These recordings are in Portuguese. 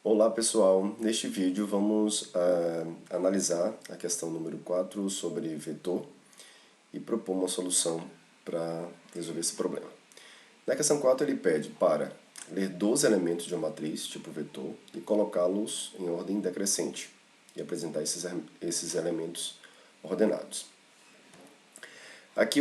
Olá pessoal, neste vídeo vamos analisar a questão número 4 sobre vetor e propor uma solução para resolver esse problema. Na questão 4 ele pede para ler 12 elementos de uma matriz tipo vetor e colocá-los em ordem decrescente e apresentar esses elementos ordenados. Aqui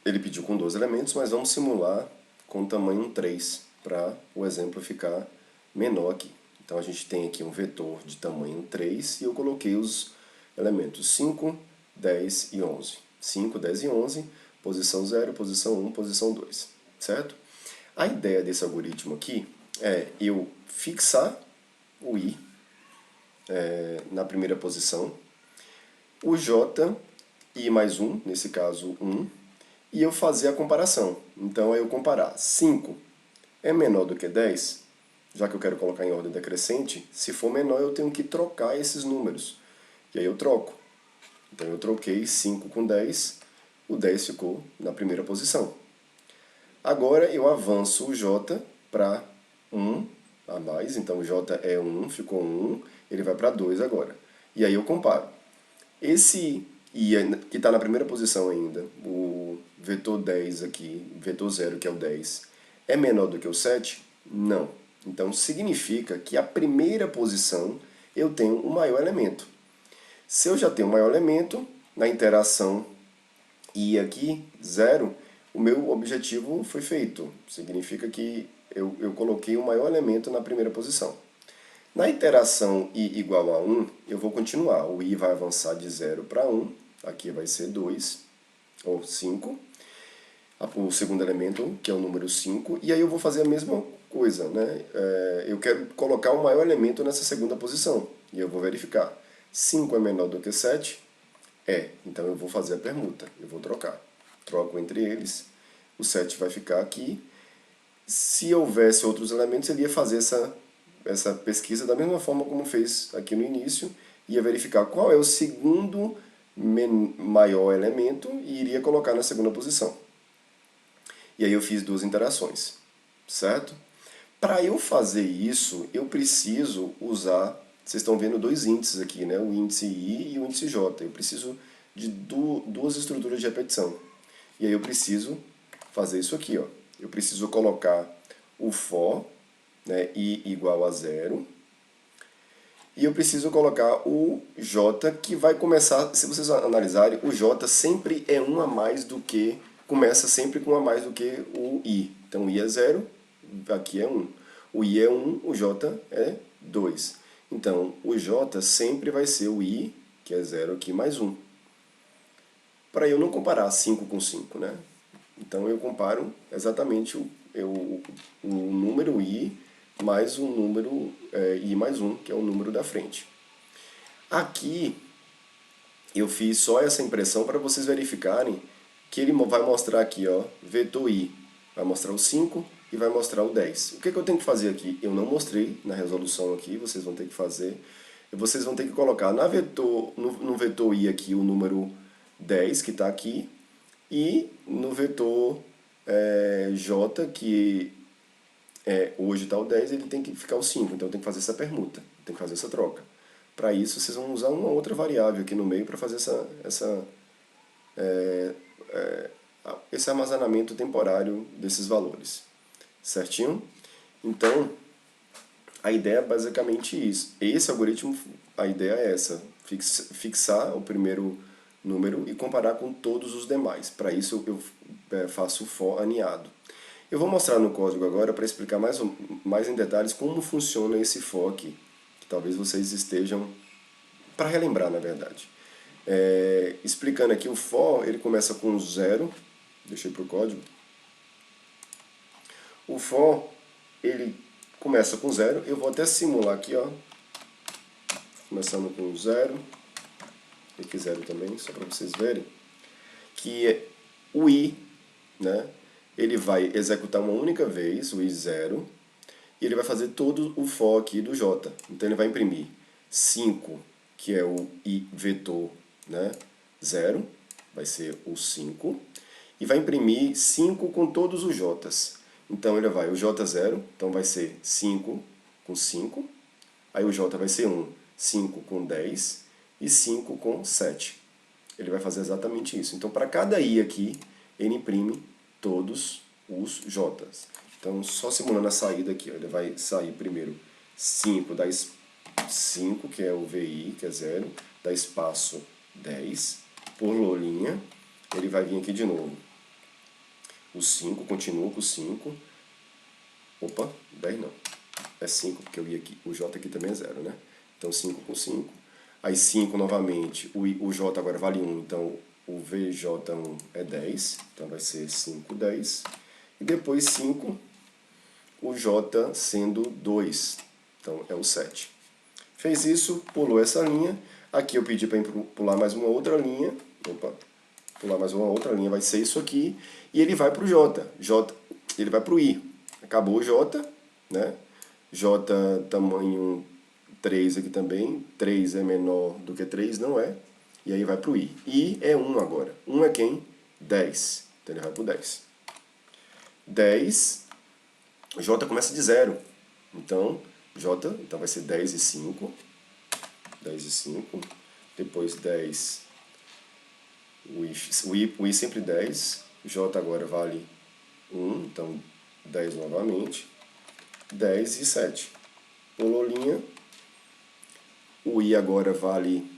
ele pediu com 12 elementos, mas vamos simular com tamanho 3 para o exemplo ficar menor aqui. Então a gente tem aqui um vetor de tamanho 3 e eu coloquei os elementos 5, 10 e 11. 5, 10 e 11, posição 0, posição 1, posição 2, certo? A ideia desse algoritmo aqui é eu fixar o i na primeira posição, o j, i mais 1, nesse caso 1, e eu fazer a comparação. Então, eu comparar 5 é menor do que 10, já que eu quero colocar em ordem decrescente, se for menor eu tenho que trocar esses números. E aí eu troco. Então eu troquei 5 com 10, o 10 ficou na primeira posição. Agora eu avanço o j para 1 a mais, então o j é 1, ficou 1, ele vai para 2 agora. E aí eu comparo. Esse i que está na primeira posição ainda, o vetor 10 aqui, vetor 0 que é o 10, é menor do que o 7? Não. Então significa que a primeira posição eu tenho o maior elemento. Se eu já tenho o maior elemento, na interação i aqui, 0, o meu objetivo foi feito. Significa que eu coloquei o maior elemento na primeira posição. Na iteração i igual a 1, eu vou continuar. O i vai avançar de 0 para 1, aqui vai ser 2, ou 5. O segundo elemento, que é o número 5, e aí eu vou fazer a mesma coisa, né? Eu quero colocar o maior elemento nessa segunda posição, e eu vou verificar. 5 é menor do que 7? É, então eu vou fazer a permuta, eu vou trocar. Troco entre eles, o 7 vai ficar aqui. Se houvesse outros elementos, ele ia fazer essa pesquisa da mesma forma como fez aqui no início, ia verificar qual é o segundo maior elemento e iria colocar na segunda posição. E aí eu fiz duas interações, certo? Para eu fazer isso, eu preciso usar, vocês estão vendo dois índices aqui, né? O índice I e o índice J. Eu preciso de duas estruturas de repetição. E aí eu preciso fazer isso aqui, ó. Eu preciso colocar o for, né, I igual a 0, e eu preciso colocar o J, que vai começar, se vocês analisarem, o J sempre é um a mais do que, começa sempre com um a mais do que o I. Então o I é 0, aqui é 1. O I é 1, o J é 2. Então o J sempre vai ser o I, que é 0 aqui, mais 1. Para eu não comparar 5 com 5, né? Então eu comparo exatamente o número I mais o número I mais 1, que é o número da frente. Aqui eu fiz só essa impressão para vocês verificarem que ele vai mostrar aqui, ó, vetor I, vai mostrar o 5 e vai mostrar o 10. O que eu tenho que fazer aqui? Eu não mostrei na resolução aqui, vocês vão ter que fazer. Vocês vão ter que colocar no vetor I aqui o número 10, que está aqui, e no vetor J, que hoje está o 10, ele tem que ficar o 5, então tem que fazer essa permuta, tem que fazer essa troca. Para isso, vocês vão usar uma outra variável aqui no meio para fazer esse armazenamento temporário desses valores. Certinho? Então, a ideia é basicamente isso. Esse algoritmo, a ideia é essa, fixar o primeiro número e comparar com todos os demais. Para isso eu faço o for aninhado. Eu vou mostrar no código agora para explicar mais em detalhes como funciona esse for aqui, que talvez vocês estejam para relembrar, na verdade. Explicando aqui, o for ele começa com 0, deixei para o código. O for ele começa com 0, eu vou até simular aqui, ó, começando com 0, e aqui 0 também, só para vocês verem, que o i, né, ele vai executar uma única vez, o i0, e ele vai fazer todo o for aqui do j. Então ele vai imprimir 5, que é o i vetor, né, 0, vai ser o 5, e vai imprimir 5 com todos os j's. Então ele vai, o j0, então vai ser 5 com 5, Aí o J vai ser 1, 5 com 10 e 5 com 7. Ele vai fazer exatamente isso. Então, para cada I aqui, ele imprime todos os J's. Então, só simulando a saída aqui, ó, ele vai sair primeiro 5, dá 5, que é o VI, que é 0, dá espaço 10, por lolinha, ele vai vir aqui de novo. O 5, continua com o 5. Opa, 10 não. É 5, porque o J aqui também é 0, né? Então, 5 com 5. Aí 5 novamente, o J agora vale 1, então o VJ1 é 10, então vai ser 5, 10. E depois 5, o J sendo 2, então é o 7. Fez isso, pulou essa linha. Aqui eu pedi para pular mais uma outra linha. Opa, pular mais uma outra linha, vai ser isso aqui. E ele vai para o J. Ele vai para o I. Acabou o J, né? J tamanho 3 aqui também. 3 é menor do que 3, não é? E aí vai para o I. I é 1 agora. 1 é quem? 10. Então ele vai para o 10. 10, J começa de 0. Então, J então vai ser 10 e 5. 10 e 5. Depois 10. O I sempre 10. J agora vale 1. Então, 10 novamente. 10 e 7. Pulou linha. O I agora vale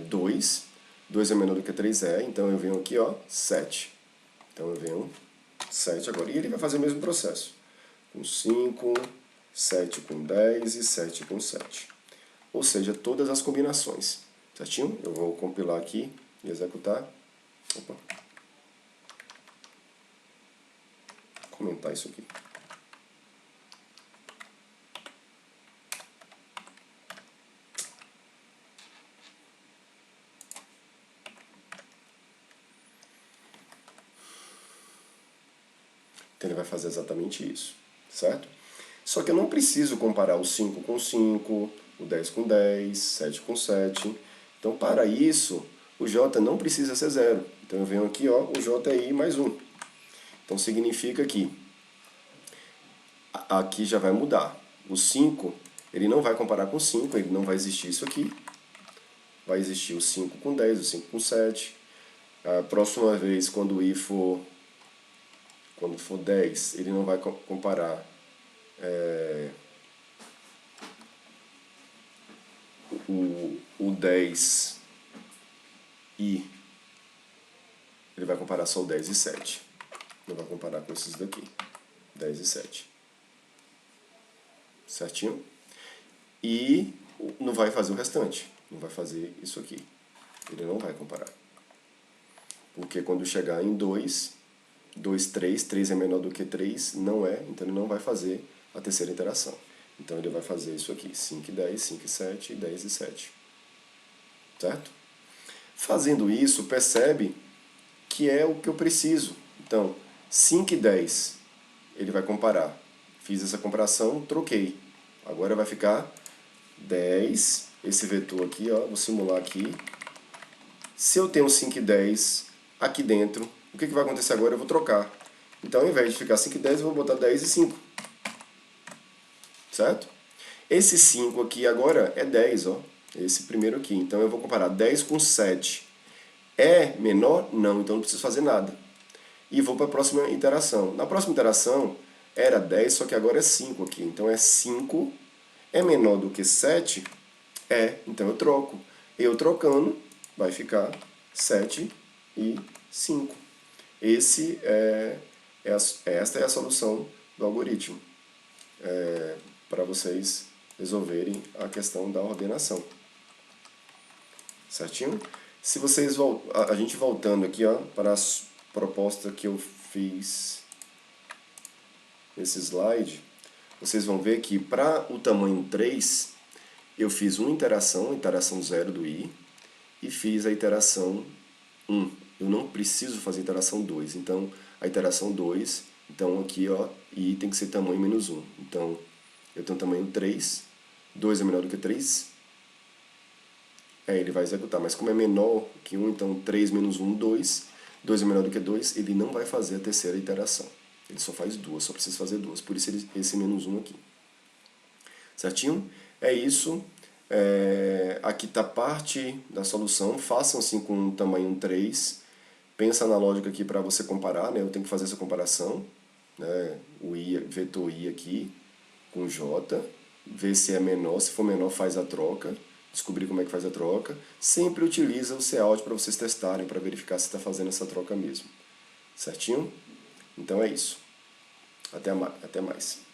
2. 2 é menor do que 3 é. Então, eu venho aqui, ó, 7. Então, eu venho 7 agora. E ele vai fazer o mesmo processo. Com 5, 7 com 10 e 7 com 7. Ou seja, todas as combinações. Certinho? Eu vou compilar aqui e executar. Opa. Comentar isso aqui. Então ele vai fazer exatamente isso, certo? Só que eu não preciso comparar o 5 com 5, o 10 com 10, 7 com 7. Então, para isso, o J não precisa ser 0. Então, eu venho aqui, ó, o J é I mais 1. Então, significa que aqui já vai mudar. O 5, ele não vai comparar com 5, ele não vai existir isso aqui. Vai existir o 5 com 10, o 5 com 7. A próxima vez, quando o I for 10, ele não vai comparar o 10 e ele vai comparar só o 10 e 7. Não vai comparar com esses daqui, 10 e 7. Certinho? E não vai fazer o restante, não vai fazer isso aqui. Ele não vai comparar. Porque quando chegar em 2, 2, 3, 3 é menor do que 3, não é, então ele não vai fazer a terceira interação. Então ele vai fazer isso aqui, 5 e 10, 5 e 7, 10 e 7. Certo? Fazendo isso, percebe que é o que eu preciso. Então, 5 e 10, ele vai comparar. Fiz essa comparação, troquei. Agora vai ficar 10, esse vetor aqui, ó, vou simular aqui. Se eu tenho 5 e 10 aqui dentro, o que vai acontecer agora? Eu vou trocar. Então, ao invés de ficar 5 e 10, eu vou botar 10 e 5. Certo? Esse 5 aqui agora é 10, ó. Esse primeiro aqui. Então, eu vou comparar 10 com 7. É menor? Não, então não preciso fazer nada. E vou para a próxima interação. Na próxima interação, era 10, só que agora é 5 aqui. Então, é 5 é menor do que 7? É, então eu troco. Eu trocando, vai ficar 7 e 5. Esta é a solução do algoritmo. Para vocês resolverem a questão da ordenação. Certinho? Se vocês a gente voltando aqui, ó, para a proposta que eu fiz nesse slide, vocês vão ver que para o tamanho 3, eu fiz uma interação 0 do I, e fiz a interação 1. Eu não preciso fazer a interação 2. Então, a interação 2, então aqui, ó, I tem que ser tamanho menos 1. Então, eu tenho tamanho 3, 2 é menor do que 3, ele vai executar. Mas como é menor que 1, então 3 menos 1, 2, 2 é menor do que 2, ele não vai fazer a terceira iteração. Ele só faz duas, só precisa fazer duas. Por isso esse menos 1 aqui. certinho? É isso. Aqui está parte da solução, façam assim com um tamanho 3. Pensa na lógica aqui para você comparar, né? Eu tenho que fazer essa comparação, né? O I, vetor I aqui com J, ver se é menor, se for menor faz a troca, descobrir como é que faz a troca. Sempre utiliza o Cout para vocês testarem, para verificar se está fazendo essa troca mesmo, certinho? Então é isso. Até mais.